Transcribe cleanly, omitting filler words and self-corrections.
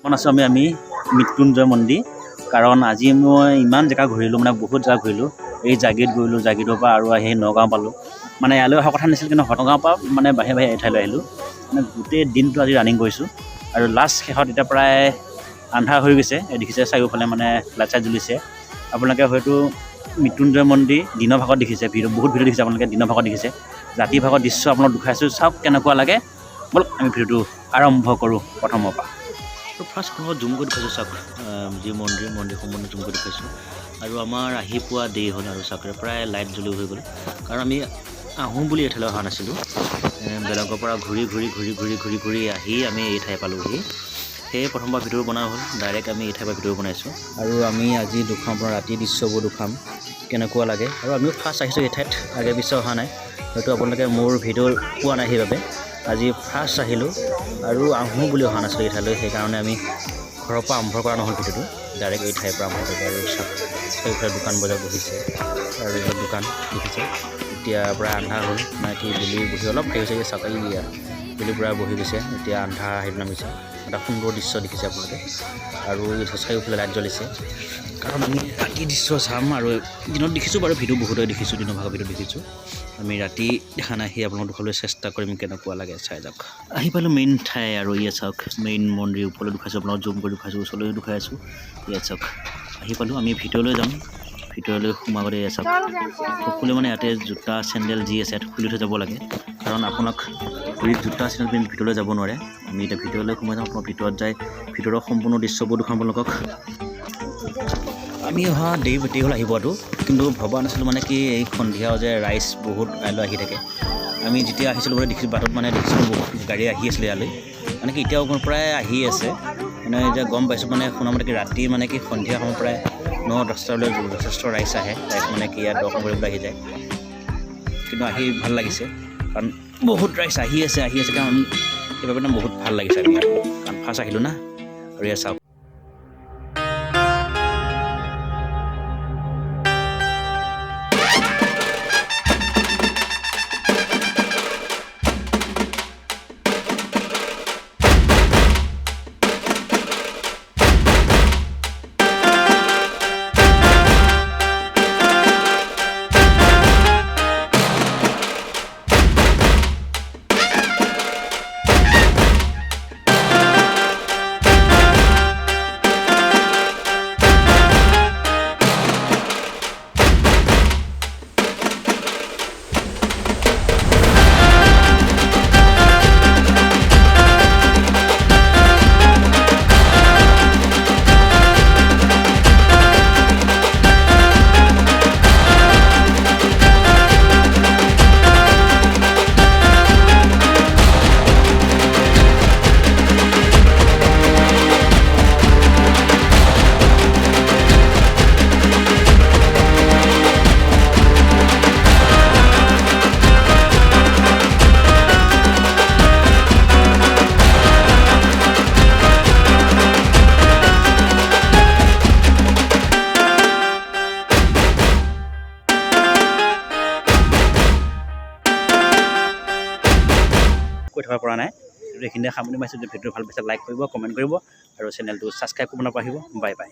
মন আছোঁ আমি মৃত্যুঞ্জয় মন্দিৰ কাৰণ আজি মই ইমান জেগা ঘূৰিলোঁ মানে বহুত জেগা ঘূৰিলোঁ এই জাগীত ঘূৰিলোঁ জাগীৰৰ পৰা আৰু আহি নগাঁও পালোঁ মানে ইয়ালৈ অহা কথা নাছিল কিন্তু নগাঁৱৰ পৰা মানে বাহিৰে বাহিৰে এঠাইলৈ আহিলোঁ মানে গোটেই দিনটো আজি ৰানিং কৰিছোঁ আৰু লাষ্ট শেষত এতিয়া প্ৰায় আন্ধাৰ হৈ গৈছে দেখিছে চাৰিওফালে মানে লাইট চাইট জ্বলিছে আপোনালোকে হয়তো মৃত্যুঞ্জয় মন্দিৰ দিনৰ ভাগত দেখিছে বহুত ভিডিঅ' দেখিছে আপোনালোকে দিনৰ ভাগত দেখিছে ৰাতিৰ ভাগত দৃশ্য আপোনাক দেখুৱাইছোঁ চাওক কেনেকুৱা লাগে ব'লক আমি ভিডিঅ'টো আৰম্ভ কৰোঁ প্ৰথমৰ পৰা তো ফাৰ্ষ্ট কোনোবা জুম কৰি দেখুৱাইছোঁ চাওক যি মন্দিৰসমূহ জুম কৰি দেখুৱাইছোঁ আৰু আমাৰ আহি পোৱা দেৰি হ'ল আৰু চাওক প্ৰায় লাইট জ্বলি হৈ গ'ল কাৰণ আমি আহোঁ বুলি এঠাইলৈ অহা নাছিলোঁ বেলেগৰ পৰা ঘূৰি আহি আমি এই ঠাই পালোঁহি সেয়ে প্ৰথমবাৰ ভিডিঅ' বনোৱা হ'ল ডাইৰেক্ট আমি এই ঠাইৰ পৰা ভিডিঅ' বনাইছোঁ আৰু আমি আজি দেখুৱাম আপোনাৰ ৰাতিৰ দৃশ্যবোৰ দেখুৱাম কেনেকুৱা লাগে আৰু আমিও ফাৰ্ষ্ট আহিছোঁ এই ঠাইত আগে পিছে অহা নাই হয়তো আপোনালোকে মোৰ ভিডিঅ' পোৱা নাই সেইবাবে আজি ফাৰ্ষ্ট আহিলোঁ আৰু আহোঁ বুলি অহা নাছিলোঁ এই ঠাইলৈ সেইকাৰণে আমি ঘৰৰ পৰা আৰম্ভ কৰা নহ'ল ভিডিঅ'টো ডাইৰেক্ট এই ঠাইৰ পৰা আৰম্ভ কৰিলোঁ আৰু সেইফালে দোকান বজাৰ বহিছে আৰু এইবিলাক দোকান দেখিছে এতিয়া প্ৰায় আন্ধাৰ হ'ল মানে কি বেলি বহি অলপ হেৰি হৈছে চাকৰি দিয়া বেলি পূৰা বহি গৈছে এতিয়া আন্ধাৰ আহি নামিছে এটা সুন্দৰ দৃশ্য দেখিছে আপোনালোকে আৰু চাৰিওফালে লাইট জ্বলিছে কাৰণ আমি ৰাতি দৃশ্য চাম আৰু দিনত দেখিছোঁ বাৰু ভিডিঅ' বহুতে দেখিছোঁ দিনৰ ভাগৰ ভিডিঅ' দেখিছোঁ আমি ৰাতি দেখা নাই সেই আপোনালোক দেখুৱাবলৈ চেষ্টা কৰিম কেনেকুৱা লাগে চাই যাওক আহি পালোঁ মেইন ঠাই আৰু ইয়াত চাওক মেইন মন্দিৰ ওপৰলৈ দেখুৱাইছোঁ আপোনালোক জুম কৰি দেখুৱাইছোঁ ওচৰলৈ দেখুৱাই আছোঁ ইয়াত চাওক আহি পালোঁ আমি ভিতৰলৈ যাম ভিতৰলৈ সোমাবলৈ ইয়াত চাওক সকলোৱে মানে ইয়াতে জোতা চেণ্ডেল যি আছে ইয়াত খুলি থৈ যাব লাগে কাৰণ আপোনাক জোতা চেণ্ডেল পিন্ধি ভিতৰলৈ যাব নোৱাৰে আমি এতিয়া ভিতৰলৈ সোমাই যাওঁ আপোনাৰ ভিতৰত যাই ভিতৰৰ সম্পূৰ্ণ দৃশ্যবোৰ দেখুৱাম আপোনালোকক আমি অহা দেৰি হ'ল আহি পোৱাটো কিন্তু ভবা নাছিলোঁ মানে কি এই সন্ধিয়াও যে ৰাইজ বহুত কাইলৈ আহি থাকে আমি যেতিয়া আহিছিলোঁ মানে দেখিছোঁ বাটত মানে দেখিছিলোঁ বহুত গাড়ী আহি আছিলে ইয়ালৈ মানে কি এতিয়াও প্ৰায় আহি আছে মানে এতিয়া গম পাইছোঁ মানে শুনামতে কি ৰাতি মানে কি সন্ধিয়া সময় প্ৰায় 9-10টালৈ যথেষ্ট ৰাইজ আহে ৰাইজ মানে কি ইয়াত দৰ্শন কৰিবলৈ আহি যায় কিন্তু আহি ভাল লাগিছে কাৰণ বহুত ৰাইজ আহি আছে কাৰণ সেইবাবে বহুত ভাল লাগিছে আমি কাৰণ ফাৰ্ষ্ট আহিলোঁ না আৰু ইয়াত চাওক কৈ থকাৰ পৰা নাই এইখিনিতে সামৰণি মাৰিছোঁ যদি ভিডিঅ'টো ভাল পাইছে লাইক কৰিব কমেণ্ট কৰিব আৰু চেনেলটো ছাবস্ক্ৰাইব কৰিব নাপাহৰিব বাই বাই